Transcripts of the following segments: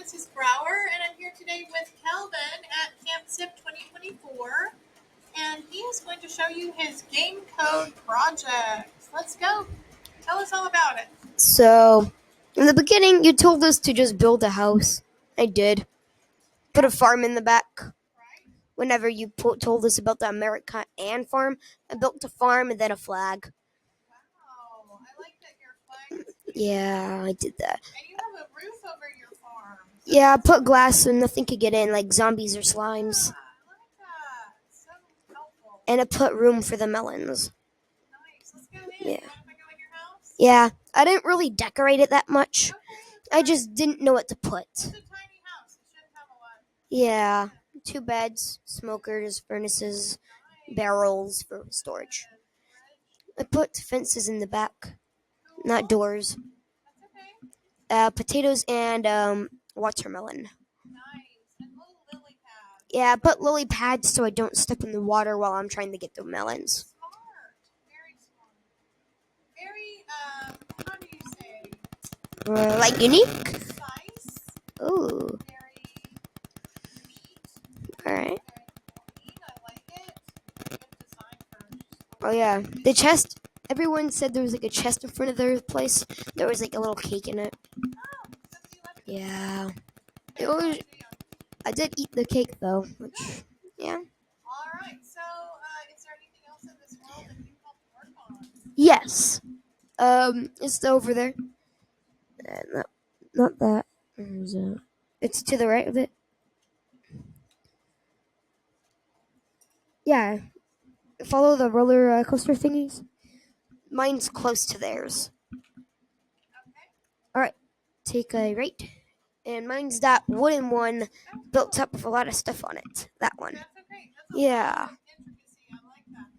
This is Brower, and I'm here today with Keldon at Camp Zip 2024, and he is going to show you his game code project. Let's go. Tell us all about it. So, in the beginning, you told us to just build a house. I did. Put a farm in the back. Right? Whenever you told us about the America and farm, I built a farm and then a flag. Wow, I like that your flag is big. Yeah, I did that. And you have a roof over your farm. Yeah, I put glass so nothing could get in, like zombies or Yeah, I slimes. like that. So helpful. And I put room for the melons. Nice. Let's go in. Yeah. You want to go in your house? Yeah, I didn't really decorate it that much. Okay. I just didn't know what to put. It's a tiny house. It shouldn't have a lot. Yeah, 2 beds, smokers, furnaces, barrels for storage. I put fences in the back, not doors. That's okay. Potatoes and watermelon. Nice. And little lily pads. Yeah, I put lily pads so I don't step in the water while I'm trying to get the melons. Smart. Very smart. Very, how do you say? Like unique? Precise. Ooh, Very neat. alright. Very clean. I like it. Good design for Oh yeah, the chest. Everyone said there was like a chest in front of their place. There was like a little cake in it. Oh, somebody left it. Yeah. It was, I did eat the cake though, which, yeah. All right. So, is there anything else in this world that you helped work on? Yes. It's over there. Not that. It's to the right of it. Yeah. Follow the roller coaster thingies. Mine's close to theirs. Okay. Alright. Take a right. And mine's that wooden one built up with a lot of stuff on it. That one. That's okay. That's a Yeah. lot of intricacy. I like that.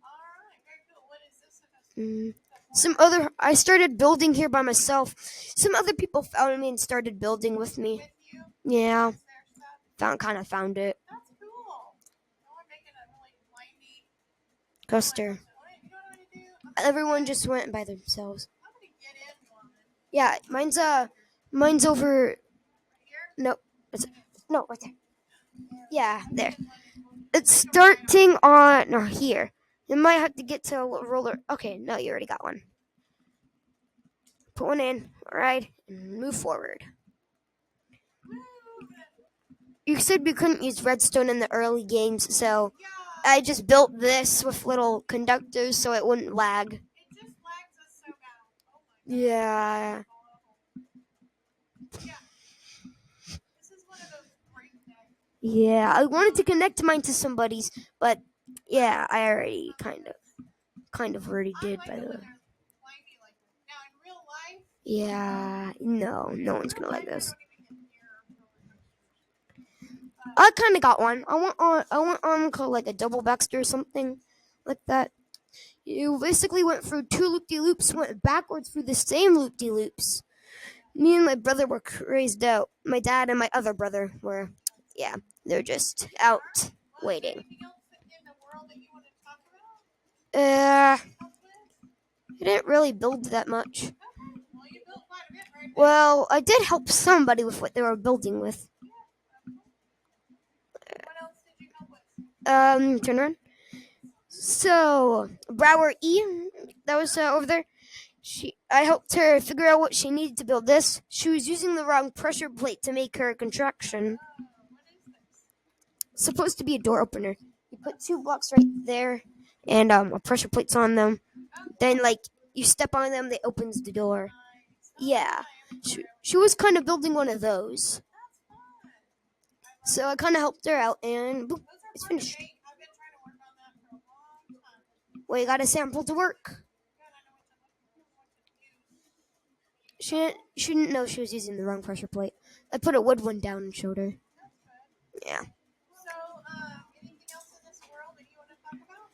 All right. Very cool. What is this? I started building here by myself. Some other people found me and started building with me. With you? Yeah. Is there stuff? Found it. That's cool. No, I'm making a really windy Coaster. You know what I'm gonna do? Everyone just went by themselves. I'm gonna get in one. Yeah, mine's over. Right here? No, right there. Yeah, there. It's starting on here. You might have to get to a roller. Okay, no, you already got one. Put one in. All right, and move forward. You said we couldn't use redstone in the early games, so Yeah. I just built this with little conductors so it wouldn't lag. It just lags us so bad. Oh my god. Yeah. Yeah. This is one of those breakneck. Yeah, I wanted to connect mine to somebody's, but yeah, I already kind of already did, by the way. Windy like this. Now in real life. Yeah, no one's gonna like this. I don't even hear roller coasters. I kind of got one. I went on called like a double Baxter or something like that. You basically went through 2 loop-de-loops, went backwards through the same loop-de-loops. Me and my brother were crazed out. My dad and my other brother were, yeah, they're just out waiting. Anything else in the world that you want to talk about? Help with? I didn't really build that much. Okay. Well, you built quite a bit right there. Well, I did help somebody with what they were building with. What else did you help with? Turn around. So, Brower E, that was over there. I helped her figure out what she needed to build this. She was using the wrong pressure plate to make her contraction. What is this? It's supposed to be a door opener. You put 2 blocks right there, and a pressure plate's on them. Then, like, you step on them, they opens the door. Yeah, she was kind of building one of those. So I kind of helped her out, and boom, it's finished. I've been trying to work on that for a long time. Well, you got a sample to work. She didn't know she was using the wrong pressure plate. I put a wood one down and showed her. Yeah. So, anything else in this world that you want to talk about?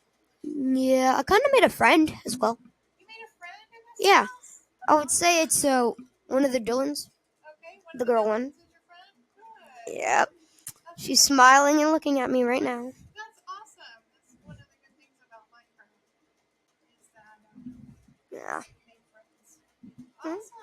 Yeah, I kind of made a friend as well. You made a friend in this Yeah. house? I would say it's one of the Dylans. Okay. One The of girl Dylans one. is your friend? Good. Yep. That's She's smiling and looking at me right now. That's awesome. That's one of the good things about Minecraft is that Yeah. you make friends. Awesome.